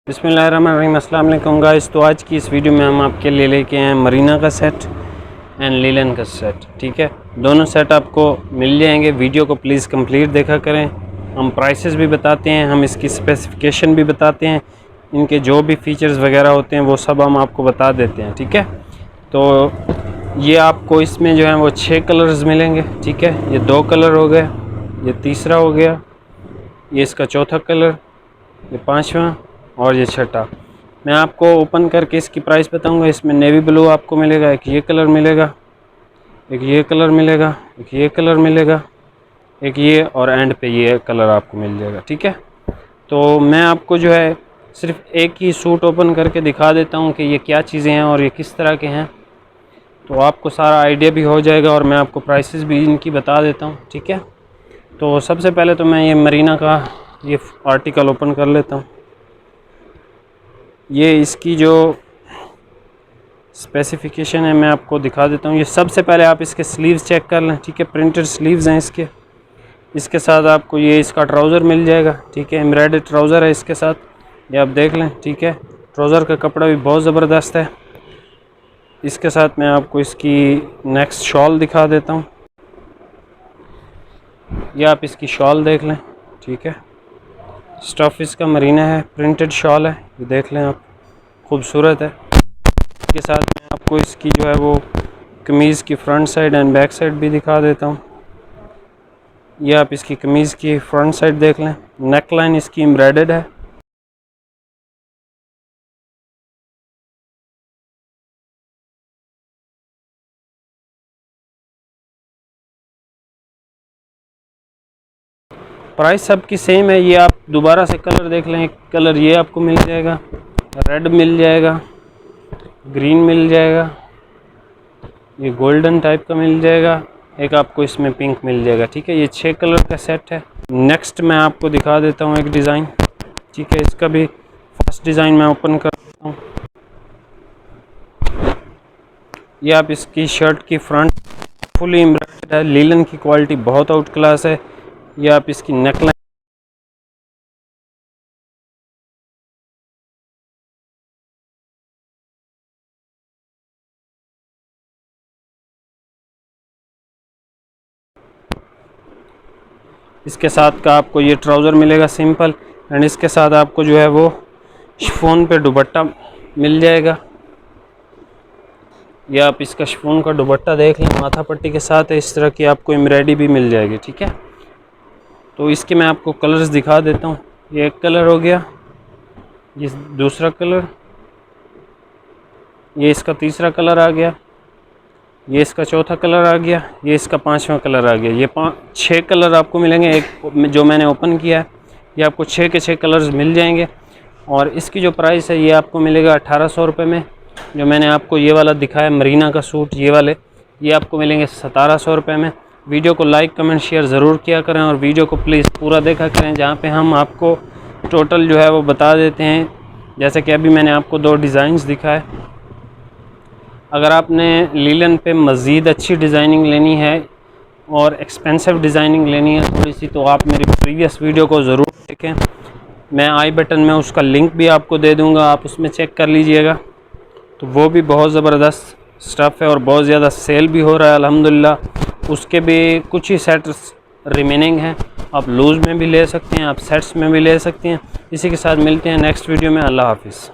बिस्मिल्लाहिर्रहमानिर्रहीम, अस्सलाम वालेकुम गाइस। तो आज की इस वीडियो में हम आपके लिए लेके आए हैं मरीना का सेट एंड लीलन का सेट। ठीक है, दोनों सेट आपको मिल जाएंगे। वीडियो को प्लीज़ कंप्लीट देखा करें। हम प्राइसेस भी बताते हैं, हम इसकी स्पेसिफिकेशन भी बताते हैं, इनके जो भी फीचर्स वगैरह होते हैं वो सब हम आपको बता देते हैं। ठीक है, तो ये आपको इसमें जो है वो 6 कलर्स मिलेंगे। ठीक है, ये 2 कलर हो गए, ये तीसरा हो गया, ये इसका चौथा कलर, ये पांचवा और ये छठा। मैं आपको ओपन करके इसकी प्राइस बताऊंगा। इसमें नेवी ब्लू आपको मिलेगा, एक ये कलर मिलेगा, एक ये कलर मिलेगा, एक ये कलर मिलेगा, एक ये, और एंड पे ये कलर आपको मिल जाएगा। ठीक है, तो मैं आपको जो है सिर्फ एक ही सूट ओपन करके दिखा देता हूँ कि ये क्या चीज़ें हैं और ये किस तरह के हैं, तो आपको सारा आइडिया भी हो जाएगा और मैं आपको प्राइसेस भी इनकी बता देता हूँ। ठीक है, तो सबसे पहले तो मैं ये मरीना का ये आर्टिकल ओपन कर लेता हूँ। ये इसकी जो स्पेसिफिकेशन है मैं आपको दिखा देता हूँ। ये सबसे पहले आप इसके स्लीव्स चेक कर लें। ठीक है, प्रिंटेड स्लीव्स हैं इसके साथ आपको ये इसका ट्राउज़र मिल जाएगा। ठीक है, एम्ब्रॉयडर्ड ट्राउज़र है इसके साथ, ये आप देख लें। ठीक है, ट्राउज़र का कपड़ा भी बहुत ज़बरदस्त है। इसके साथ मैं आपको इसकी नेक्स्ट शॉल दिखा देता हूँ। ये आप इसकी शॉल देख लें। ठीक है, स्टफ़ इसका मरीना है, प्रिंटेड शॉल है, ये देख लें आप, खूबसूरत है। इसके साथ मैं आपको इसकी जो है वो कमीज़ की front side and back side भी दिखा देता हूँ। ये आप इसकी कमीज़ की फ्रंट साइड देख लें, नेक लाइन इसकी एम्ब्रॉयडर्ड है। प्राइस सबकी सेम है। ये आप दोबारा से कलर देख लें, एक कलर ये आपको मिल जाएगा, रेड मिल जाएगा, ग्रीन मिल जाएगा, ये गोल्डन टाइप का मिल जाएगा, एक आपको इसमें पिंक मिल जाएगा। ठीक है, ये 6 कलर का सेट है। नेक्स्ट मैं आपको दिखा देता हूँ एक डिज़ाइन। ठीक है, इसका भी फर्स्ट डिज़ाइन मैं ओपन कर देता हूँ। ये आप इसकी शर्ट की फ्रंट फुली एम्ब्रॉयडर्ड है, लीलन की क्वालिटी बहुत आउट क्लास है। ये आप इसकी नेक लाइन, इसके साथ का आपको ये ट्राउज़र मिलेगा सिंपल, एंड इसके साथ आपको जो है वो शिफॉन पे दुपट्टा मिल जाएगा। ये आप इसका शिफॉन का दुपट्टा देख लें, माथा पट्टी के साथ है, इस तरह की आपको एम्ब्रॉयडरी भी मिल जाएगी। ठीक है, तो इसके मैं आपको कलर्स दिखा देता हूँ। ये एक कलर हो गया, ये दूसरा कलर, ये इसका तीसरा कलर आ गया, ये इसका चौथा कलर आ गया, ये इसका पांचवा कलर आ गया। ये 6 कलर आपको मिलेंगे। एक जो मैंने ओपन किया है, ये आपको 6 के 6 कलर्स मिल जाएंगे। और इसकी जो प्राइस है ये आपको मिलेगा 1800 रुपये में। जो मैंने आपको ये वाला दिखाया मरीना का सूट, ये वाले, ये आपको मिलेंगे 1700 रुपये में। वीडियो को लाइक कमेंट शेयर ज़रूर किया करें और वीडियो को प्लीज़ पूरा देखा करें, जहाँ पे हम आपको टोटल जो है वो बता देते हैं। जैसे कि अभी मैंने आपको 2 डिज़ाइंस दिखाए। अगर आपने लीलन पे मज़ीद अच्छी डिज़ाइनिंग लेनी है और एक्सपेंसिव डिज़ाइनिंग लेनी है थोड़ी सी, तो आप मेरी प्रीवियस वीडियो को ज़रूर देखें। मैं आई बटन में उसका लिंक भी आपको दे दूंगा, आप उसमें चेक कर लीजिएगा। तो वो भी बहुत ज़बरदस्त स्टफ़ है और बहुत ज़्यादा सेल भी हो रहा है अल्हम्दुलिल्लाह। उसके भी कुछ ही सेट्स रिमेनिंग हैं, आप लूज़ में भी ले सकते हैं, आप सेट्स में भी ले सकते हैं। इसी के साथ मिलते हैं नेक्स्ट वीडियो में। अल्लाह हाफिज़।